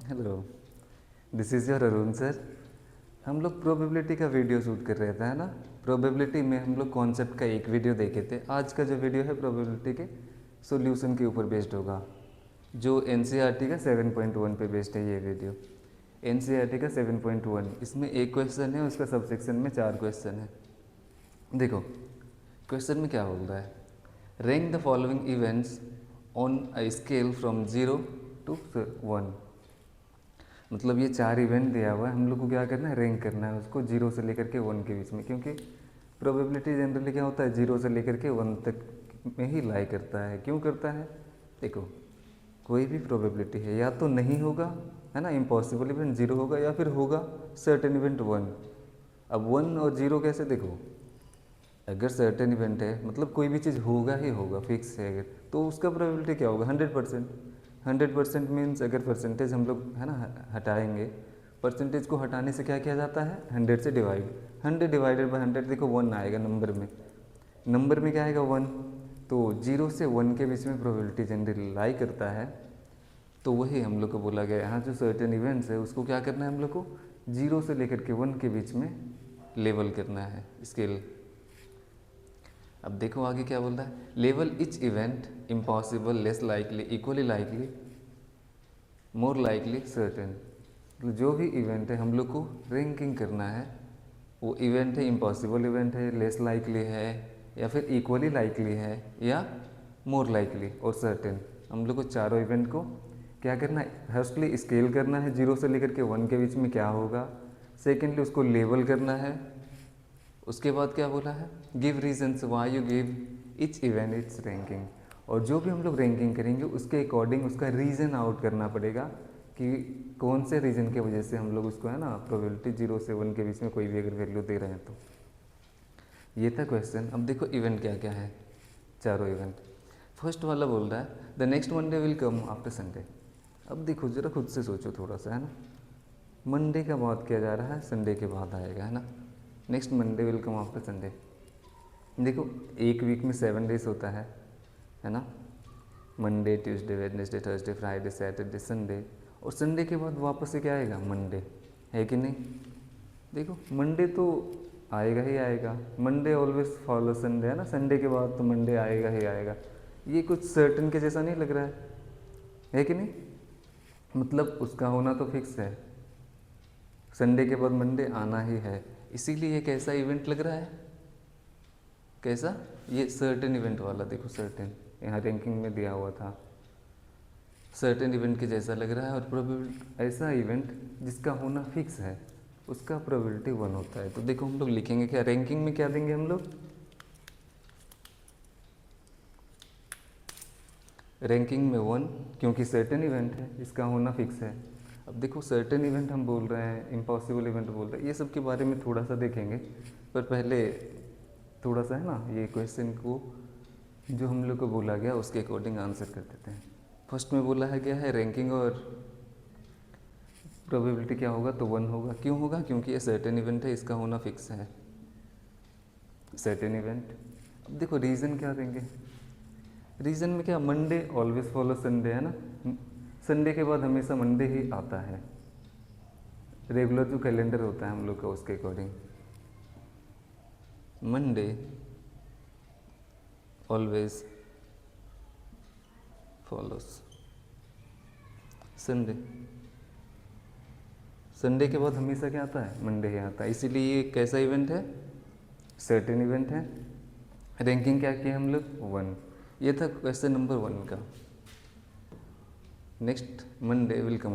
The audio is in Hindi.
Hello, this is your Arun sir. हम लोग प्रोबेबिलिटी का वीडियो शूट कर रहे थे, है ना। प्रोबेबिलिटी में हम लोग कॉन्सेप्ट का एक वीडियो देखे थे। आज का जो वीडियो है प्रोबेबिलिटी के सॉल्यूशन के ऊपर बेस्ड होगा, जो एनसीईआरटी का 7.1 पे बेस्ड है ये वीडियो। एनसीईआरटी का 7.1, इसमें एक क्वेश्चन है, उसका सबसेक्शन में 4 क्वेश्चन है। देखो क्वेश्चन में क्या बोल रहा है, rank the following events on a scale from 0 to 1। मतलब ये 4 इवेंट दिया हुआ है, हम लोग को क्या करना है, रैंक करना है उसको 0 से लेकर के 1 के बीच में, क्योंकि प्रोबेबिलिटी जनरली क्या होता है 0 से लेकर के 1 तक में ही लाई करता है। क्यों करता है, देखो कोई भी प्रोबेबिलिटी है या तो नहीं होगा, है ना, इम्पॉसिबल इवेंट 0 होगा, या फिर होगा सर्टेन इवेंट 1। अब 1 और 0 कैसे, देखो अगर सर्टेन इवेंट है मतलब कोई भी चीज़ होगा ही होगा, फिक्स है, अगर तो उसका प्रोबेबिलिटी क्या होगा 100%। 100% मीन्स अगर परसेंटेज हम लोग, है ना, हटाएंगे, परसेंटेज को हटाने से क्या किया जाता है, 100 से डिवाइड। 100 डिवाइडेड बाई 100, देखो 1 आएगा नंबर में, नंबर में क्या आएगा 1। तो 0 से 1 के बीच में प्रोबेबिलिटी जनरली लाई करता है। तो वही हम लोग को बोला गया यहाँ जो सर्टेन इवेंट्स है उसको क्या करना है, हम लोग को 0 से लेकर के 1 के बीच में लेवल करना है स्केल। अब देखो आगे क्या बोल रहा है, level etch event impossible, less likely, equally likely, more likely, certain. मतलब जो भी इवेंट है हम लोग को रैंकिंग करना है, वो इवेंट है इम्पॉसिबल इवेंट है, लेस लाइकली है, या फिर इक्वली लाइकली है, या मोर लाइकली और सर्टेन। हम लोग को चारों इवेंट को क्या करना है, फर्स्टली स्केल करना है 0 से लेकर के 1 के बीच में क्या होगा, सेकेंडली उसको लेवल करना है, उसके बाद क्या बोला है, give reasons why you give each event it's ranking. और जो भी हम लोग रैंकिंग करेंगे उसके अकॉर्डिंग उसका रीज़न आउट करना पड़ेगा कि कौन से रीज़न की वजह से हम लोग उसको, है ना, प्रोबेबिलिटी 0 से 1 के बीच में कोई भी अगर वैल्यू दे रहे हैं तो। ये था क्वेश्चन। अब देखो इवेंट क्या क्या है, चारों इवेंट। फर्स्ट वाला बोल रहा है the next Monday will come after Sunday. अब देखो ज़रा खुद से सोचो थोड़ा सा, है ना, मंडे का बात किया जा रहा है, संडे के बाद आएगा, है ना, next Monday will come after Sunday. देखो एक वीक में 7 डेज होता है ना, Monday, Tuesday, Wednesday, Thursday, Friday, Saturday, Sunday, और संडे के बाद वापस से क्या आएगा, मंडे, है कि नहीं। देखो मंडे तो आएगा ही आएगा, मंडे ऑलवेज फॉलो संडे, है ना, संडे के बाद तो मंडे आएगा ही आएगा। ये कुछ सर्टन के जैसा नहीं लग रहा है कि नहीं, मतलब उसका होना तो फिक्स है, संडे के बाद मंडे आना ही है। इसीलिए ये कैसा इवेंट लग रहा है, कैसा, ये सर्टेन इवेंट वाला, देखो सर्टेन यहाँ रैंकिंग में दिया हुआ था, सर्टेन इवेंट के जैसा लग रहा है। और प्रोबेबिलिटी ऐसा इवेंट जिसका होना फिक्स है उसका प्रोबेबिलिटी 1 होता है। तो देखो हम लोग लिखेंगे क्या, रैंकिंग में क्या देंगे हम लोग, रैंकिंग में 1, क्योंकि सर्टेन इवेंट है इसका होना फिक्स है। अब देखो सर्टेन इवेंट हम बोल रहे हैं, इम्पॉसिबल इवेंट बोल रहे हैं, ये सब के बारे में थोड़ा सा देखेंगे, पर पहले थोड़ा सा, है ना, ये क्वेश्चन को जो हम लोग को बोला गया उसके अकॉर्डिंग आंसर कर देते हैं। फर्स्ट में बोला है क्या है, रैंकिंग और प्रोबेबिलिटी क्या होगा, तो 1 होगा। क्यों होगा, क्योंकि ये सर्टेन इवेंट है, इसका होना फिक्स है, सर्टेन इवेंट। अब देखो रीज़न क्या देंगे, रीज़न में क्या, मंडे ऑलवेज फॉलो संडे, है ना, संडे के बाद हमेशा मंडे ही आता है, रेगुलर जो कैलेंडर होता है हम लोग का उसके according Monday always follows Sunday, Sunday के बाद हमेशा क्या आता है, मंडे ही आता है। इसीलिए ये कैसा इवेंट है, सर्टेन इवेंट है। रैंकिंग क्या किया हम लोग, 1। ये था क्वेश्चन नंबर 1 का। Next Monday will come